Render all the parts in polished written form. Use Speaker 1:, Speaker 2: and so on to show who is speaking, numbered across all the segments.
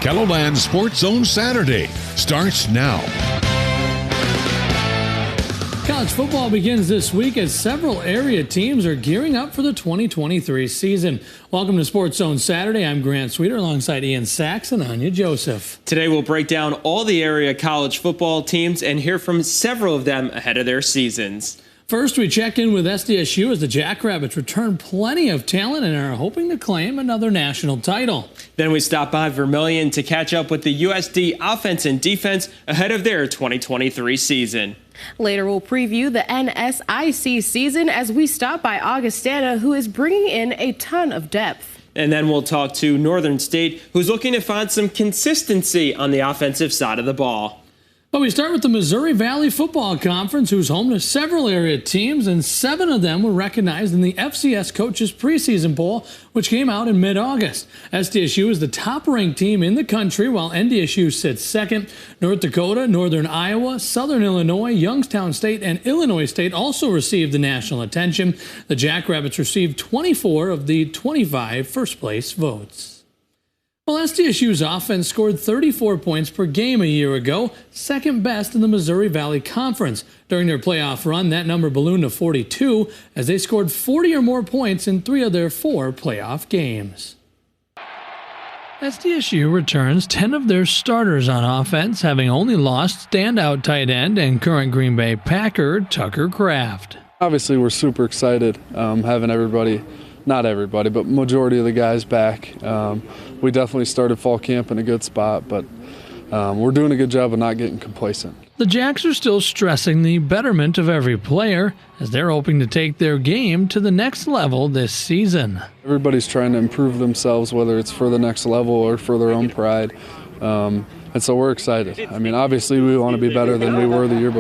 Speaker 1: KELOLAND Sports Zone Saturday starts now.
Speaker 2: College football begins this week as several area teams are gearing up for the 2023 season. Welcome to Sports Zone Saturday. I'm Grant Sweeter alongside Ian Sachs and Anya Joseph.
Speaker 3: Today we'll break down all the area college football teams and hear from several of them ahead of their seasons.
Speaker 2: First, we check in with SDSU as the Jackrabbits return plenty of talent and are hoping to claim another national title.
Speaker 3: Then we stop by Vermilion to catch up with the USD offense and defense ahead of their 2023 season.
Speaker 4: Later, we'll preview the NSIC season as we stop by Augustana, who is bringing in a ton of depth.
Speaker 3: And then we'll talk to Northern State, who's looking to find some consistency on the offensive side of the ball.
Speaker 2: But we start with the Missouri Valley Football Conference, who's home to several area teams, and 7 of them were recognized in the FCS Coaches Preseason Poll, which came out in mid-August. SDSU is the top-ranked team in the country, while NDSU sits second. North Dakota, Northern Iowa, Southern Illinois, Youngstown State, and Illinois State also received the national attention. The Jackrabbits received 24 of the 25 first-place votes. Well, SDSU's offense scored 34 points per game a year ago, second best in the Missouri Valley Conference. During their playoff run, that number ballooned to 42 as they scored 40 or more points in 3 of their 4 playoff games. SDSU returns 10 of their starters on offense, having only lost standout tight end and current Green Bay Packer Tucker Kraft.
Speaker 5: Obviously, we're super excited having everybody. Not everybody, but majority of the guys back. We definitely started fall camp in a good spot, but we're doing a good job of not getting complacent.
Speaker 2: The Jacks are still stressing the betterment of every player as they're hoping to take their game to the next level this season.
Speaker 5: Everybody's trying to improve themselves, whether it's for the next level or for their own pride. And so we're excited. I mean, obviously we want to be better than we were the year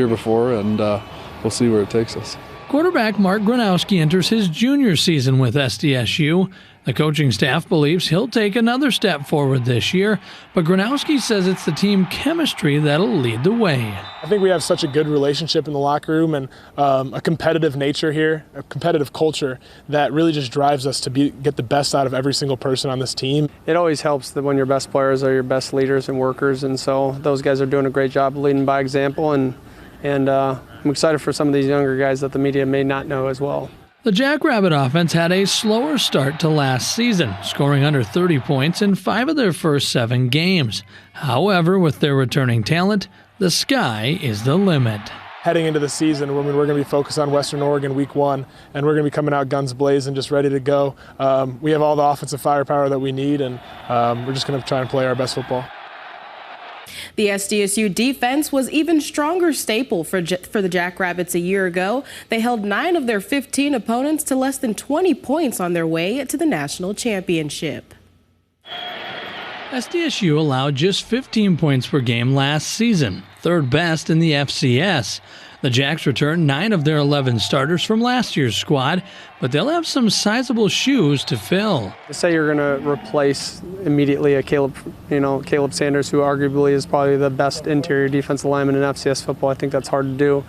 Speaker 5: before, and we'll see where it takes us.
Speaker 2: Quarterback Mark Gronowski enters his junior season with SDSU. The coaching staff believes he'll take another step forward this year, but Gronowski says it's the team chemistry that'll lead the way.
Speaker 6: I think we have such a good relationship in the locker room and a competitive nature here, a competitive culture that really just drives us to get the best out of every single person on this team.
Speaker 7: It always helps that when your best players are your best leaders and workers, and so those guys are doing a great job leading by example, and I'm excited for some of these younger guys that the media may not know as well.
Speaker 2: The Jackrabbit offense had a slower start to last season, scoring under 30 points in 5 of their first 7 games. However, with their returning talent, the sky is the limit.
Speaker 6: Heading into the season, we're going to be focused on Western Oregon week 1, and we're going to be coming out guns blazing, just ready to go. We have all the offensive firepower that we need, and we're just going to try and play our best football.
Speaker 4: The SDSU defense was even stronger staple for the Jackrabbits a year ago. They held 9 of their 15 opponents to less than 20 points on their way to the national championship.
Speaker 2: SDSU allowed just 15 points per game last season, third best in the FCS. The Jacks returned 9 of their 11 starters from last year's squad, but they'll have some sizable shoes to fill.
Speaker 7: To say you're going to replace immediately a Caleb Sanders, who arguably is probably the best interior defensive lineman in FCS football, I think that's hard to do.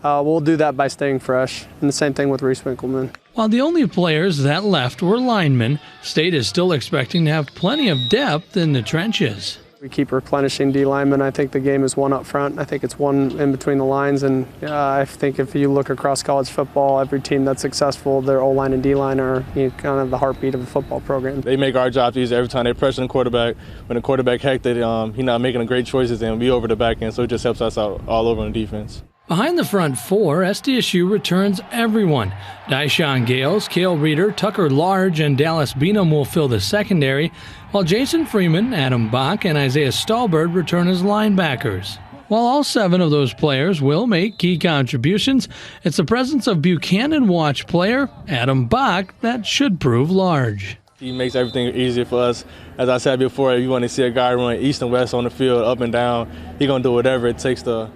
Speaker 7: We'll do that by staying fresh, and the same thing with Reese Winkleman.
Speaker 2: While the only players that left were linemen, State is still expecting to have plenty of depth in the trenches.
Speaker 7: We keep replenishing D linemen. I think the game is one up front. I think it's one in between the lines. And I think if you look across college football, every team that's successful, their O-line and D-line are kind of the heartbeat of a football program.
Speaker 8: They make our job easier every time they pressure the quarterback. When the quarterback hectic, he's not making the great choices, and we over the back end, so it just helps us out all over on defense.
Speaker 2: Behind the front 4, SDSU returns everyone. Dyshawn Gales, Cale Reeder, Tucker Large, and Dallas Beenum will fill the secondary, while Jason Freeman, Adam Bach, and Isaiah Stallbird return as linebackers. While all 7 of those players will make key contributions, it's the presence of Buchanan watch player Adam Bach that should prove large.
Speaker 8: He makes everything easier for us. As I said before, if you want to see a guy run east and west on the field, up and down, he's going to do whatever it takes to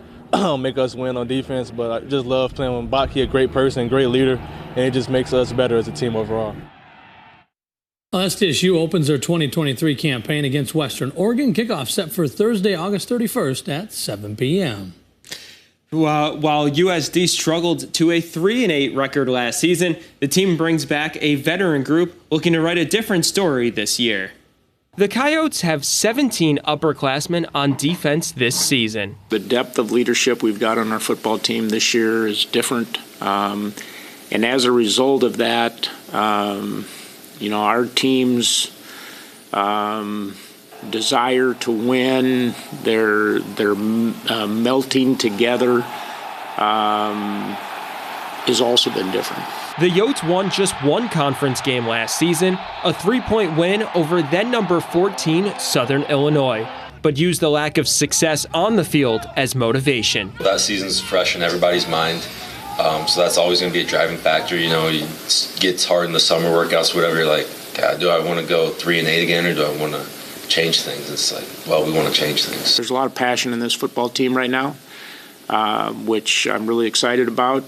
Speaker 8: make us win on defense. But I just love playing with Bach. He's a great person, great leader, and it just makes us better as a team overall.
Speaker 2: SDSU opens their 2023 campaign against Western Oregon. Kickoff set for Thursday, August 31st at 7 p.m.
Speaker 3: While USD struggled to a 3-8 record last season, the team brings back a veteran group looking to write a different story this year. The Coyotes have 17 upperclassmen on defense this season.
Speaker 9: The depth of leadership we've got on our football team this year is different. And as a result of that, our team's desire to win, their melting together has also been different.
Speaker 3: The Yotes won just one conference game last season, a 3-point win over then number 14 Southern Illinois, but used the lack of success on the field as motivation.
Speaker 10: That season's fresh in everybody's mind, so that's always going to be a driving factor. It gets hard in the summer workouts, whatever. You're like, God, do I want to go 3-8 again, or do I want to change things? It's like, well, we want to change things.
Speaker 9: There's a lot of passion in this football team right now, which I'm really excited about.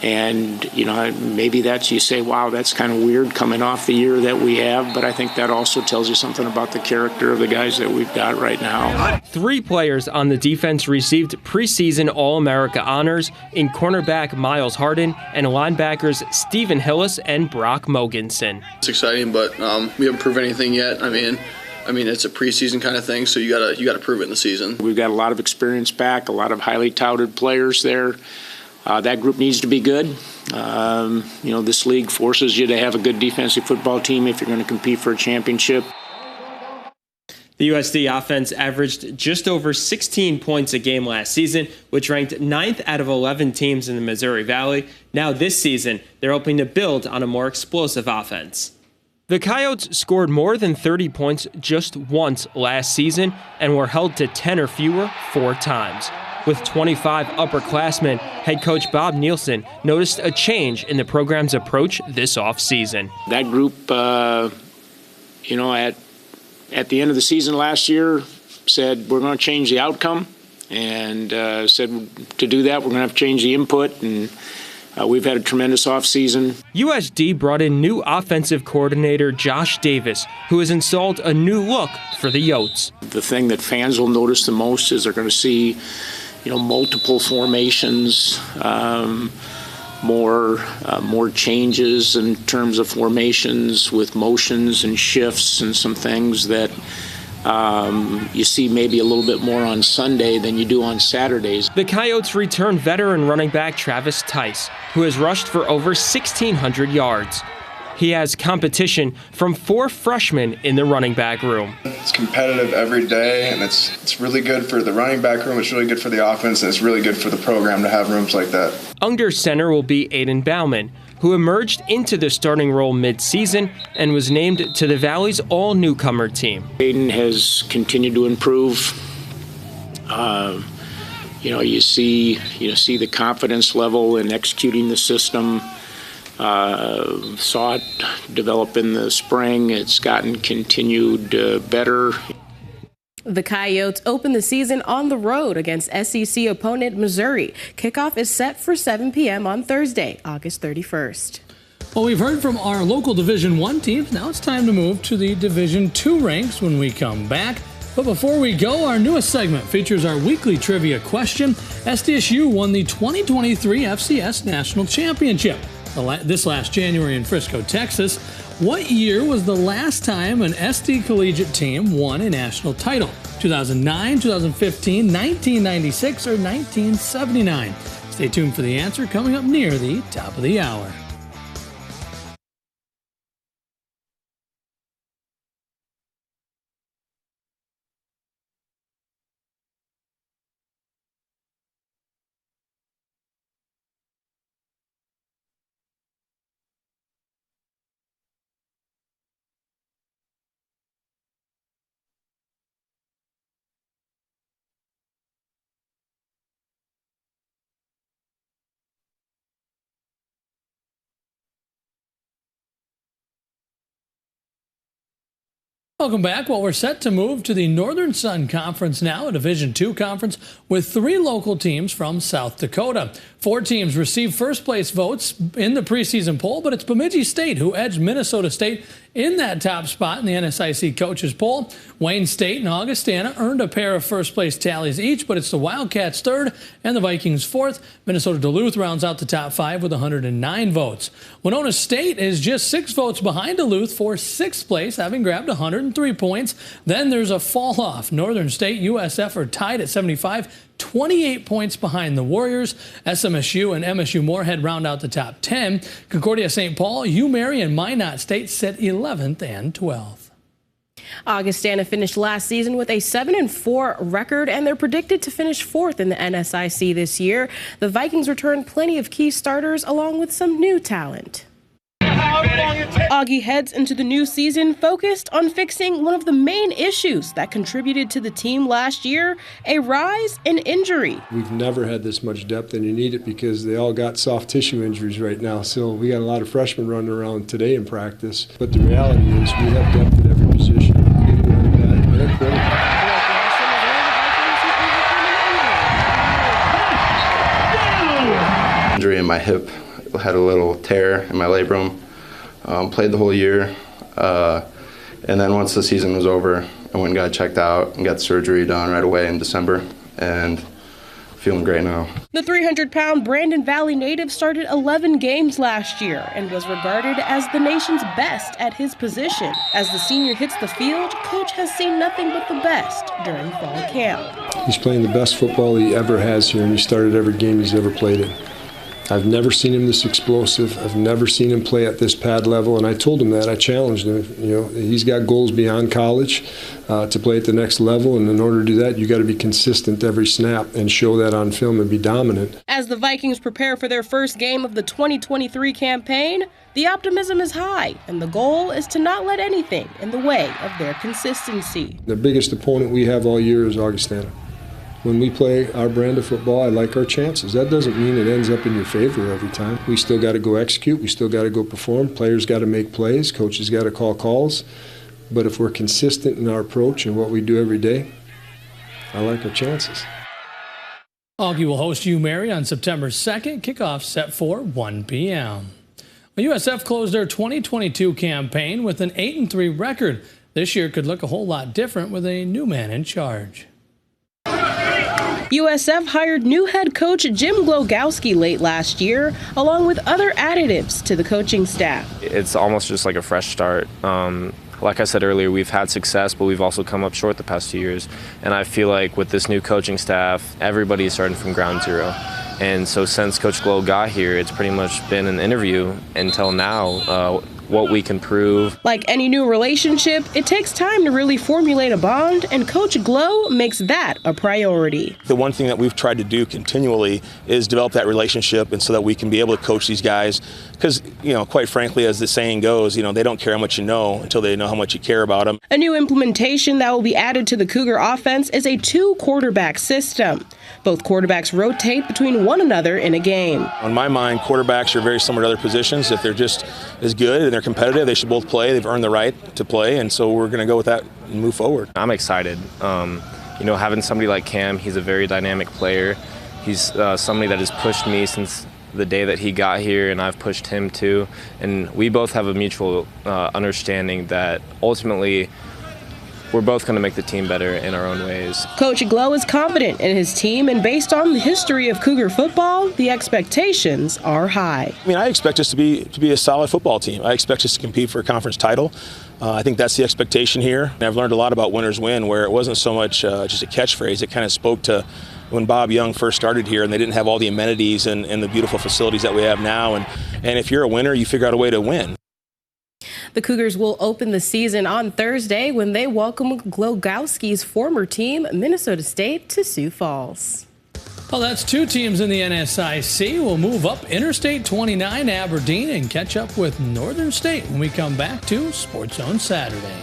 Speaker 9: And, maybe you say, wow, that's kind of weird coming off the year that we have. But I think that also tells you something about the character of the guys that we've got right now.
Speaker 3: 3 players on the defense received preseason All-America honors in cornerback Miles Harden and linebackers Stephen Hillis and Brock Mogensen.
Speaker 11: It's exciting, but we haven't proved anything yet. I mean, it's a preseason kind of thing, so you gotta prove it in the season.
Speaker 9: We've got a lot of experience back, a lot of highly touted players there. That group needs to be good. This league forces you to have a good defensive football team if you're going to compete for a championship.
Speaker 3: The USD offense averaged just over 16 points a game last season, which ranked 9th out of 11 teams in the Missouri Valley. Now this season, they're hoping to build on a more explosive offense. The Coyotes scored more than 30 points just once last season and were held to 10 or fewer 4 times. With 25 upperclassmen, head coach Bob Nielsen noticed a change in the program's approach this offseason.
Speaker 9: That group, at the end of the season last year, said we're going to change the outcome, and said to do that we're going to have to change the input, and we've had a tremendous offseason.
Speaker 3: USD brought in new offensive coordinator Josh Davis, who has installed a new look for the Yotes.
Speaker 9: The thing that fans will notice the most is they're going to see multiple formations, more changes in terms of formations with motions and shifts and some things that you see maybe a little bit more on Sunday than you do on Saturdays.
Speaker 3: The Coyotes return veteran running back Travis Tice, who has rushed for over 1,600 yards. He has competition from 4 freshmen in the running back room.
Speaker 12: It's competitive every day, and it's really good for the running back room, it's really good for the offense, and it's really good for the program to have rooms like that.
Speaker 3: Under center will be Aiden Bauman, who emerged into the starting role mid-season and was named to the Valley's all-newcomer team.
Speaker 9: Aiden has continued to improve. You see the confidence level in executing the system. Saw it develop in the spring. It's gotten continued better.
Speaker 4: The Coyotes open the season on the road against SEC opponent Missouri. Kickoff is set for 7 p.m. on Thursday, August 31st.
Speaker 2: Well, we've heard from our local Division I teams. Now it's time to move to the Division II ranks when we come back. But before we go, our newest segment features our weekly trivia question. SDSU won the 2023 FCS National Championship this last January in Frisco, Texas. What year was the last time an SD collegiate team won a national title? 2009, 2015, 1996, or 1979? Stay tuned for the answer coming up near the top of the hour. Welcome back. Well, we're set to move to the Northern Sun Conference now, a Division II conference with 3 local teams from South Dakota. 4 teams received first-place votes in the preseason poll, but it's Bemidji State who edged Minnesota State in that top spot in the NSIC coaches poll. Wayne State and Augustana earned a pair of first-place tallies each, but it's the Wildcats third and the Vikings fourth. Minnesota Duluth rounds out the top 5 with 109 votes. Winona State is just 6 votes behind Duluth for 6th place, having grabbed 103 points. Then there's a fall-off. Northern State, USF are tied at 75. 28 points behind the Warriors. SMSU and MSU Moorhead round out the top 10. Concordia St. Paul, UMary, and Minot State sit 11th and 12th.
Speaker 4: Augustana finished last season with a 7-4 record, and they're predicted to finish 4th in the NSIC this year. The Vikings return plenty of key starters along with some new talent. Augie heads into the new season focused on fixing one of the main issues that contributed to the team last year, a rise in injury.
Speaker 13: We've never had this much depth, and you need it because they all got soft tissue injuries right now. So we got a lot of freshmen running around today in practice. But the reality is we have depth at every position.
Speaker 14: Injury in my hip, had a little tear in my labrum. Played the whole year, and then once the season was over, I went and got checked out and got surgery done right away in December, and feeling great now.
Speaker 4: The 300-pound Brandon Valley native started 11 games last year and was regarded as the nation's best at his position. As the senior hits the field, Coach has seen nothing but the best during fall camp.
Speaker 13: He's playing the best football he ever has here, and he started every game he's ever played in. I've never seen him this explosive. I've never seen him play at this pad level, and I told him that. I challenged him. You know, he's got goals beyond college to play at the next level, and in order to do that, you got to be consistent every snap and show that on film and be dominant.
Speaker 4: As the Vikings prepare for their first game of the 2023 campaign, the optimism is high, and the goal is to not let anything in the way of their consistency.
Speaker 13: The biggest opponent we have all year is Augustana. When we play our brand of football, I like our chances. That doesn't mean it ends up in your favor every time. We still got to go execute. We still got to go perform. Players got to make plays. Coaches got to call calls. But if we're consistent in our approach and what we do every day, I like our chances.
Speaker 2: Augie will host UMary on September 2nd. Kickoff set for 1 p.m. USF closed their 2022 campaign with an 8-3 record. This year could look a whole lot different with a new man in charge.
Speaker 4: USF hired new head coach Jim Glogowski late last year, along with other additives to the coaching staff.
Speaker 15: It's almost just like a fresh start. Like I said earlier, we've had success, but we've also come up short the past 2 years. And I feel like with this new coaching staff, everybody is starting from ground zero. And so since Coach Glow got here, it's pretty much been an interview until now. What we can prove.
Speaker 4: Like any new relationship, it takes time to really formulate a bond, and Coach Glow makes that a priority.
Speaker 16: The one thing that we've tried to do continually is develop that relationship, and so that we can be able to coach these guys. Because, you know, quite frankly, as the saying goes, you know, they don't care how much you know until they know how much you care about them.
Speaker 4: A new implementation that will be added to the Cougar offense is a 2-quarterback system. Both quarterbacks rotate between one another in a game.
Speaker 16: On my mind, quarterbacks are very similar to other positions. If they're just as good and they're competitive, they should both play. They've earned the right to play, and so we're going to go with that and move forward.
Speaker 15: I'm excited. You know, having somebody like Cam, he's a very dynamic player. He's somebody that has pushed me since the day that he got here, and I've pushed him too. And we both have a mutual understanding that ultimately we're both going to make the team better in our own ways.
Speaker 4: Coach Glow is confident in his team, and based on the history of Cougar football, the expectations are high.
Speaker 16: I mean, I expect us to be a solid football team. I expect us to compete for a conference title. I think that's the expectation here. And I've learned a lot about winners win, where it wasn't so much just a catchphrase. It kind of spoke to when Bob Young first started here, and they didn't have all the amenities and the beautiful facilities that we have now. And if you're a winner, you figure out a way to win.
Speaker 4: The Cougars will open the season on Thursday when they welcome Glogowski's former team, Minnesota State, to Sioux Falls.
Speaker 2: Well, that's 2 teams in the NSIC. We'll move up Interstate 29 Aberdeen and catch up with Northern State when we come back to Sports Zone Saturday.